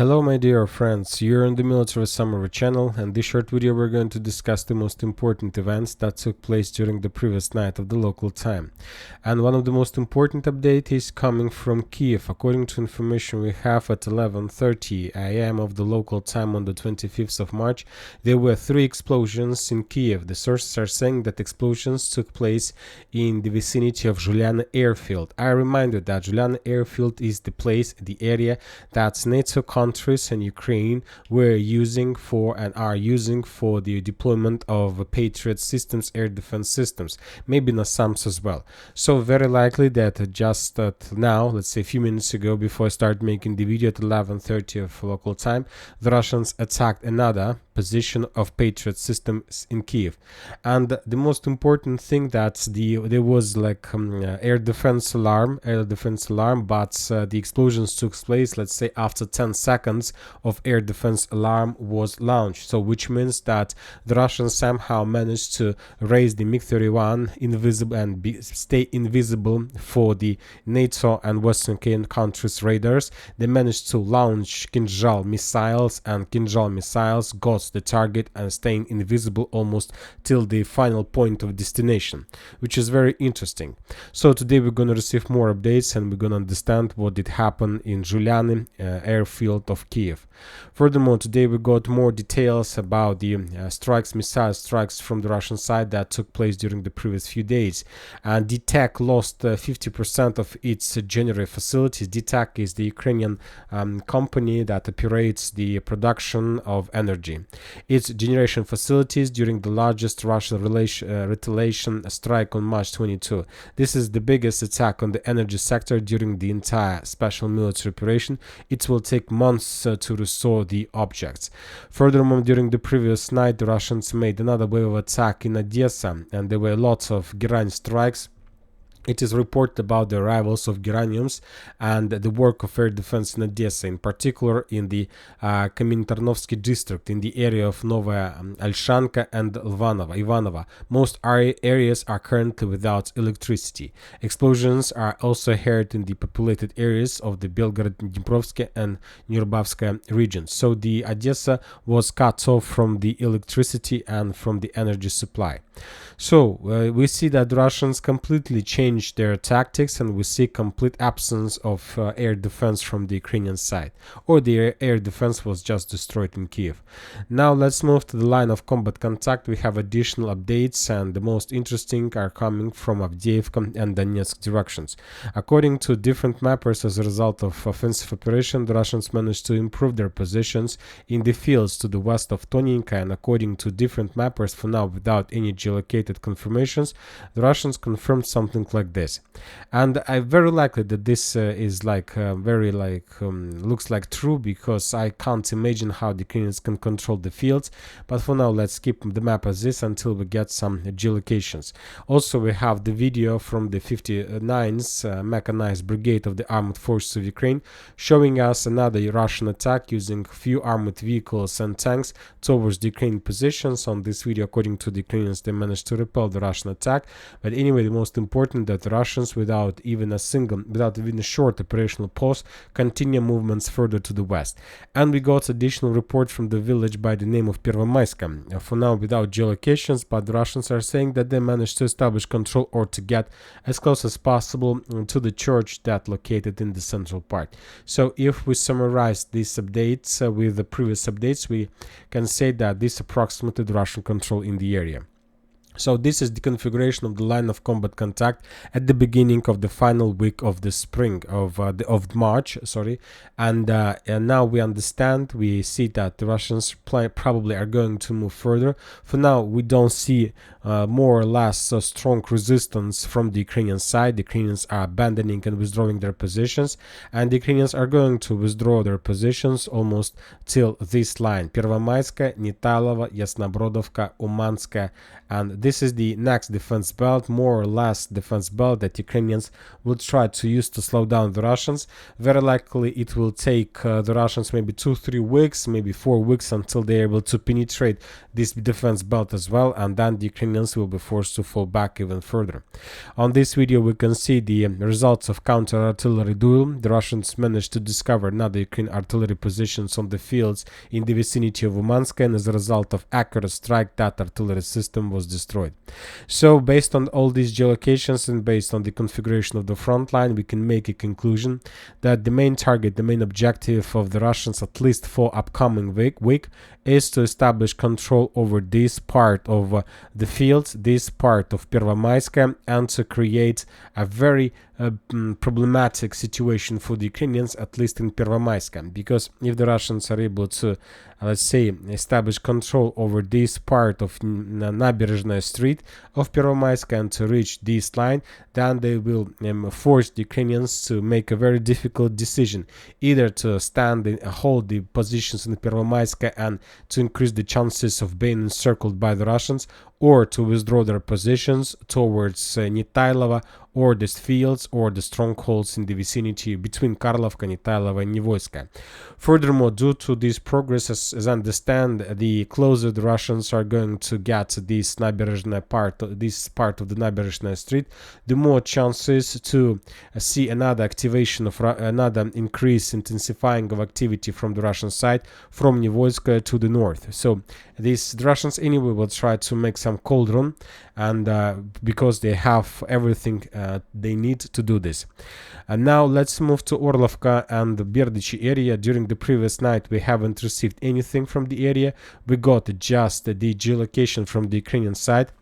Hello my dear friends, you're on the Military Summary channel, and this short video we're going to discuss the most important events that took place during the previous night of the local time. And one of the most important updates is coming from Kyiv. According to information we have at 11:30 am of the local time on the 25th of March, there were 3 explosions in Kyiv. The sources are saying that explosions took place in the vicinity of Juliana airfield. I remind you that Juliana airfield is the place, the area that NATO countries and Ukraine were using for and are using for the deployment of Patriot systems, air defense systems, maybe NASAMS as well. So very likely that just now, let's say a few minutes ago, before I start making the video at 11:30 of local time, the Russians attacked another position of Patriot systems in Kyiv. And the most important thing that there was like air defense alarm, but the explosions took place, let's say, after 10 seconds of air defense alarm was launched. So which means that the Russians somehow managed to raise the MiG-31 invisible and stay invisible for the NATO and Western European countries' radars. They managed to launch Kinzhal missiles, and Kinzhal missiles got the target and staying invisible almost till the final point of destination, which is very interesting. So today we're going to receive more updates and we're going to understand what did happen in Juliany airfield of Kyiv. Furthermore, today we got more details about the missile strikes from the Russian side that took place during the previous few days. And DTAC lost 50% of its general facilities. DTAC is the Ukrainian company that operates the production of energy. Its generation facilities during the largest Russian retaliation strike on March 22. This is the biggest attack on the energy sector during the entire special military operation. It will take months to restore the objects. Furthermore, during the previous night, the Russians made another wave of attack in Odessa, and there were lots of Gerань strikes. It is reported about the arrivals of Geraniums and the work of air defense in Odessa, in particular in the Komintarnovsky district, in the area of Novaya Alshanka and Ivanova. Most areas are currently without electricity. Explosions are also heard in the populated areas of the Belgorod-Dniprovsk and Nurbavskaya regions. So the Odessa was cut off from the electricity and from the energy supply. So we see that the Russians completely changed their tactics, and we see complete absence of air defense from the Ukrainian side, or the air defense was just destroyed in Kyiv. Now let's move to the line of combat contact. We have additional updates, and the most interesting are coming from Avdiivka and Donetsk directions. According to different mappers, as a result of offensive operation, the Russians managed to improve their positions in the fields to the west of Tonyinka, and according to different mappers, for now without any geolocated confirmations, the Russians confirmed something like this. And I very likely that this is like looks like true, because I can't imagine how the Ukrainians can control the fields. But for now, let's keep the map as is until we get some geolocations. Also, we have the video from the 59th Mechanized Brigade of the Armed Forces of Ukraine showing us another Russian attack using few armored vehicles and tanks towards the Ukrainian positions. On this video, according to the Ukrainians, they managed to repel the Russian attack. But anyway, the most important that the Russians, without even a short operational pause, continue movements further to the west. And we got additional report from the village by the name of Pervomaiska. For now, without geolocations, but the Russians are saying that they managed to establish control or to get as close as possible to the church that located in the central part. So if we summarize these updates with the previous updates, we can say that this approximated the Russian control in the area. So this is the configuration of the line of combat contact at the beginning of the final week of the spring of March, and now we understand, we see that the Russians probably are going to move further. For now, we don't see more or less strong resistance from the Ukrainian side. The Ukrainians are abandoning and withdrawing their positions, and the Ukrainians are going to withdraw their positions almost till this line: Pervomaiska, Nitailova, Yasnobrodovka, Umanska, and this this is the next defense belt, more or less defense belt that Ukrainians will try to use to slow down the Russians. Very likely it will take the Russians maybe 2-3 weeks, maybe 4 weeks until they're able to penetrate this defense belt as well, and then the Ukrainians will be forced to fall back even further. On this video we can see the results of counter-artillery duel. The Russians managed to discover another Ukrainian artillery positions on the fields in the vicinity of Umansk, and as a result of accurate strike, that artillery system was destroyed. So based on all these geolocations and based on the configuration of the front line, we can make a conclusion that the main target, the main objective of the Russians, at least for upcoming week, is to establish control over this part of the fields, this part of Pervomaiska, and to create a very problematic situation for the Ukrainians, at least in Pervomaiska, because if the Russians are able to, let's say, establish control over this part of Naberezhnaya Street of Pervomaiska and to reach this line, then they will force the Ukrainians to make a very difficult decision, either to stand and hold the positions in Pervomaiska and to increase the chances of being encircled by the Russians, or to withdraw their positions towards Nitailova or the fields or the strongholds in the vicinity between Karlovka, Nitailova and Nivoyska. Furthermore, due to this progress, as I understand, the closer the Russians are going to get this Naberezhnaya part, this part of the Naberezhnaya Street, the more chances to see another activation of another increase, intensifying of activity from the Russian side, from Nivoyska to the north. So the Russians anyway will try to make some cauldron, and because they have everything they need to do this. And now let's move to Orlovka and the Berdichi area. During the previous night we haven't received anything from the area. We got just the geolocation from the Ukrainian side.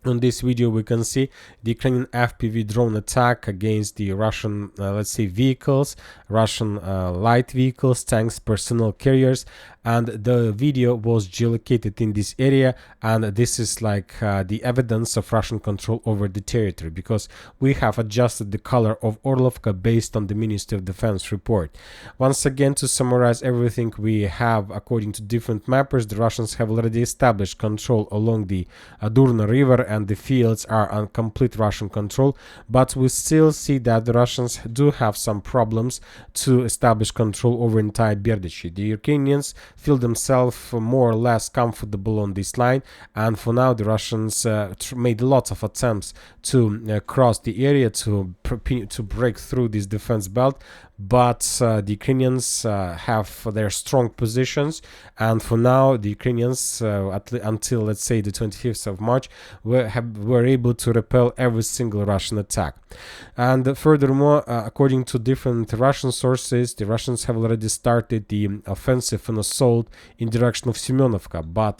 On this video we can see the Ukrainian FPV drone attack against the Russian, let's say, vehicles, Russian light vehicles, tanks, personnel carriers, and the video was geolocated in this area, and this is like the evidence of Russian control over the territory, because we have adjusted the color of Orlovka based on the Ministry of Defense report. Once again, to summarize everything we have according to different mappers, the Russians have already established control along the Durna River, and the fields are on complete Russian control, but we still see that the Russians do have some problems to establish control over entire Berdichi. The Ukrainians feel themselves more or less comfortable on this line, and for now the Russians made lots of attempts to cross the area, to break through this defense belt, but the Ukrainians have their strong positions, and for now the Ukrainians until, let's say, the 25th of March were able to repel every single Russian attack. And furthermore, according to different Russian sources, the Russians have already started the offensive and assault in direction of Semyonovka, but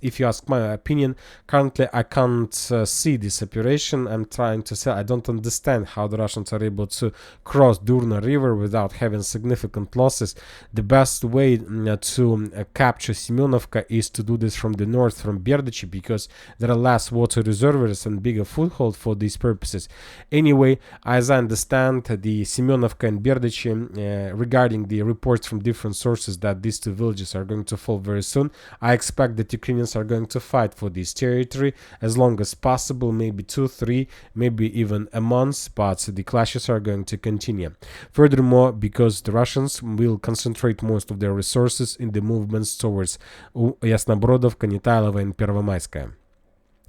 if you ask my opinion, currently I can't see this operation. I'm trying to say I don't understand how the Russians are able to cross Durna River without having significant losses. The best way to capture Semyonovka is to do this from the north, from Berdichi, because there are less water reservoirs and bigger foothold for these purposes. Anyway, as I understand, the Semyonovka and Berdichi, regarding the reports from different sources that these two villages are going to fall very soon, I expect that Ukrainians are going to fight for this territory as long as possible, maybe 2-3, maybe even a month, but the clashes are going to continue. Furthermore, because the Russians will concentrate most of their resources in the movements towards Yasnobrodovka, Nitailova and Pervomaiskaya.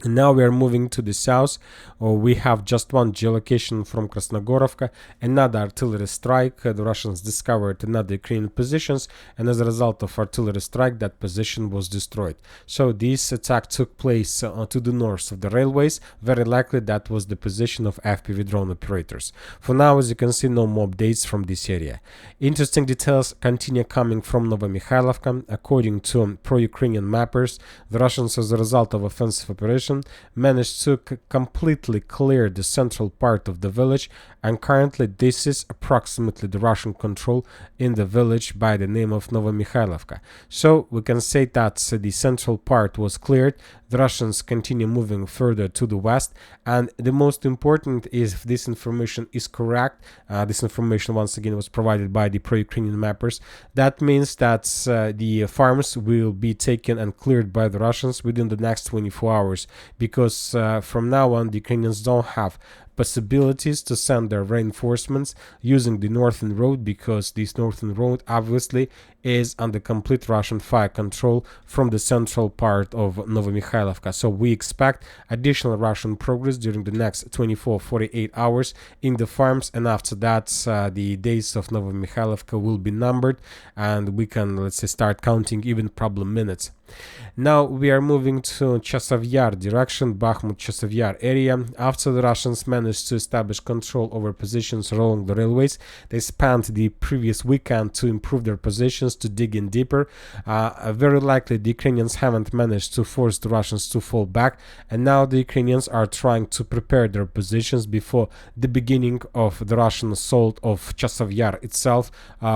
Now we are moving to the south. We have just one geolocation from Krasnogorovka, another artillery strike. The Russians discovered another Ukrainian positions, and as a result of artillery strike, that position was destroyed. So this attack took place to the north of the railways. Very likely that was the position of FPV drone operators. For now, as you can see, no more updates from this area. Interesting details continue coming from Novomikhailivka. According to pro-Ukrainian mappers, the Russians, as a result of offensive operation, managed to completely clear the central part of the village, and currently this is approximately the Russian control in the village by the name of Novomikhailivka. So we can say that the central part was cleared. The Russians continue moving further to the west, and the most important is, if this information is correct, this information once again was provided by the pro-Ukrainian mappers, that means that the farms will be taken and cleared by the Russians within the next 24 hours. because from now on the Ukrainians don't have possibilities to send their reinforcements using the northern road, because this northern road obviously is under complete Russian fire control from the central part of Novomikhailivka. So we expect additional Russian progress during the next 24-48 hours in the farms, and after that the days of Novomikhailivka will be numbered, and we can, let's say, start counting even problem minutes. Now we are moving to Chasiv Yar direction, Bakhmut-Chasiv Yar area. After the Russians managed to establish control over positions along the railways, they spent the previous weekend to improve their positions, to dig in deeper. Very likely the Ukrainians haven't managed to force the Russians to fall back, and now the Ukrainians are trying to prepare their positions before the beginning of the Russian assault of Chasiv Yar itself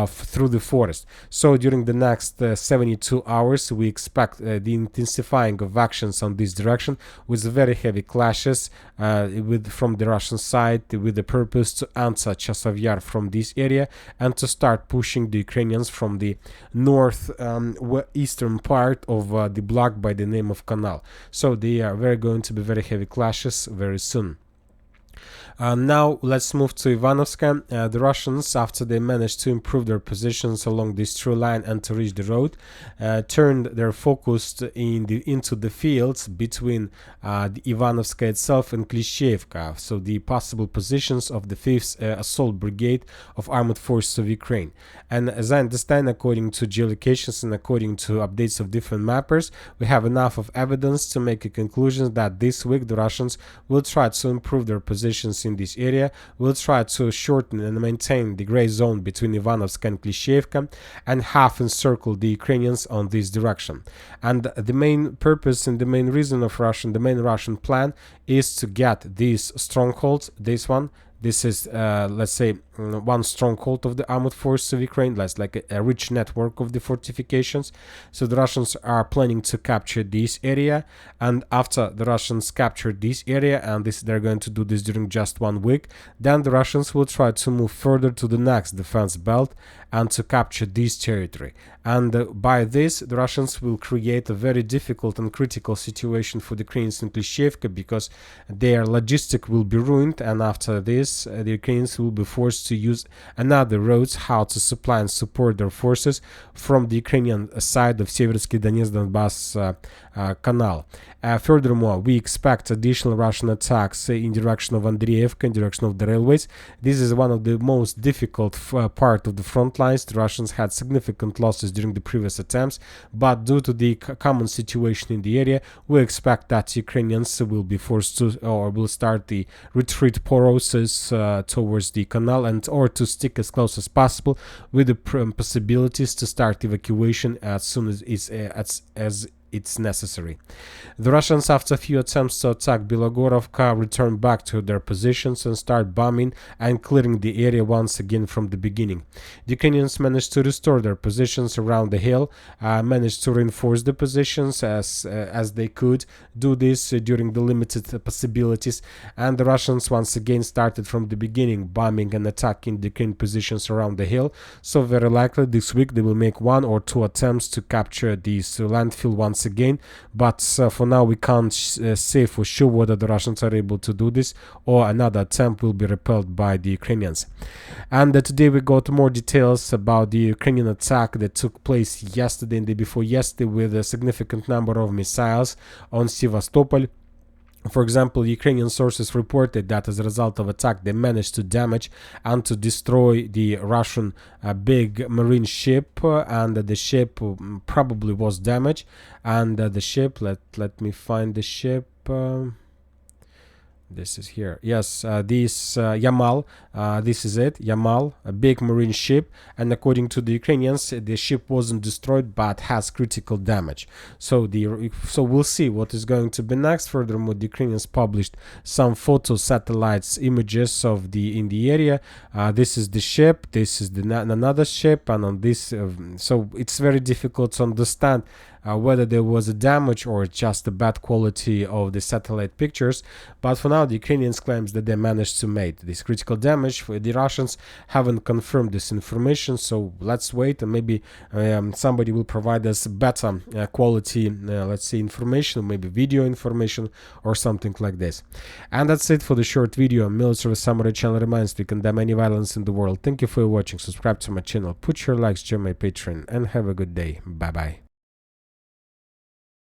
through the forest. So during the next 72 hours we expect the intensifying of actions on this direction, with very heavy clashes from the Russian side, with the purpose to answer Chasiv Yar from this area and to start pushing the Ukrainians from the north eastern part of the block by the name of Canal. So they are going to be very heavy clashes very soon. Now let's move to Ivanovska. The Russians, after they managed to improve their positions along this through line and to reach the road, turned their focus into the fields between the Ivanovska itself and Klishchiivka, so the possible positions of the 5th Assault Brigade of Armored Forces of Ukraine. And as I understand, according to geolocations and according to updates of different mappers, we have enough of evidence to make a conclusion that this week the Russians will try to improve their positions in this area, will try to shorten and maintain the gray zone between Ivanovsk and Klishchiivka, and half encircle the Ukrainians on this direction. And the main purpose and the main reason of the main Russian plan is to get these strongholds. This is, let's say, one stronghold of the armored forces of Ukraine. That's like a rich network of the fortifications. So the Russians are planning to capture this area, and after the Russians capture this area, and they're going to do this during just 1 week, then the Russians will try to move further to the next defense belt and to capture this territory. And by this, the Russians will create a very difficult and critical situation for the Ukrainians in Klishchiivka, because their logistic will be ruined, and after this, the Ukrainians will be forced to use another roads how to supply and support their forces from the Ukrainian side of Seversky Donetsk-Donbass canal. Furthermore, we expect additional Russian attacks in direction of Avdiivka, in direction of the railways. This is one of the most difficult part of the front lines. The Russians had significant losses during the previous attempts, but due to the common situation in the area, we expect that Ukrainians will be forced to, or will start the retreat process towards the canal, and or to stick as close as possible, with the possibilities to start evacuation as soon as it's necessary. The Russians, after a few attempts to attack Bilogorovka, return back to their positions and start bombing and clearing the area once again from the beginning. The Ukrainians managed to restore their positions around the hill, managed to reinforce the positions as they could do this during the limited possibilities, and the Russians once again started from the beginning bombing and attacking the Ukrainian positions around the hill. So very likely this week they will make 1 or 2 attempts to capture this landfill once again, but for now we can't say for sure whether the Russians are able to do this or another attempt will be repelled by the Ukrainians. And today we got more details about the Ukrainian attack that took place yesterday and the day before yesterday, with a significant number of missiles on Sevastopol. For example, Ukrainian sources reported that as a result of attack, they managed to damage and to destroy the Russian big marine ship, and the ship probably was damaged. And the ship, let me find the ship. This is here. Yes, this Yamal, this is it, Yamal, a big marine ship, and according to the Ukrainians, the ship wasn't destroyed but has critical damage. So we'll see what is going to be next. Furthermore, the Ukrainians published some photo satellites images of in the area. This is the ship, this is another ship, and on this, so it's very difficult to understand whether there was a damage or just a bad quality of the satellite pictures. But for now, the Ukrainians claims that they managed to make this critical damage. The Russians haven't confirmed this information, so let's wait, and maybe somebody will provide us better quality, let's say, information, maybe video information or something like this. And that's it for the short video. Military Summary channel reminds to condemn any violence in the world. Thank you for watching. Subscribe to my channel, put your likes, join my Patreon, and have a good day. Bye bye.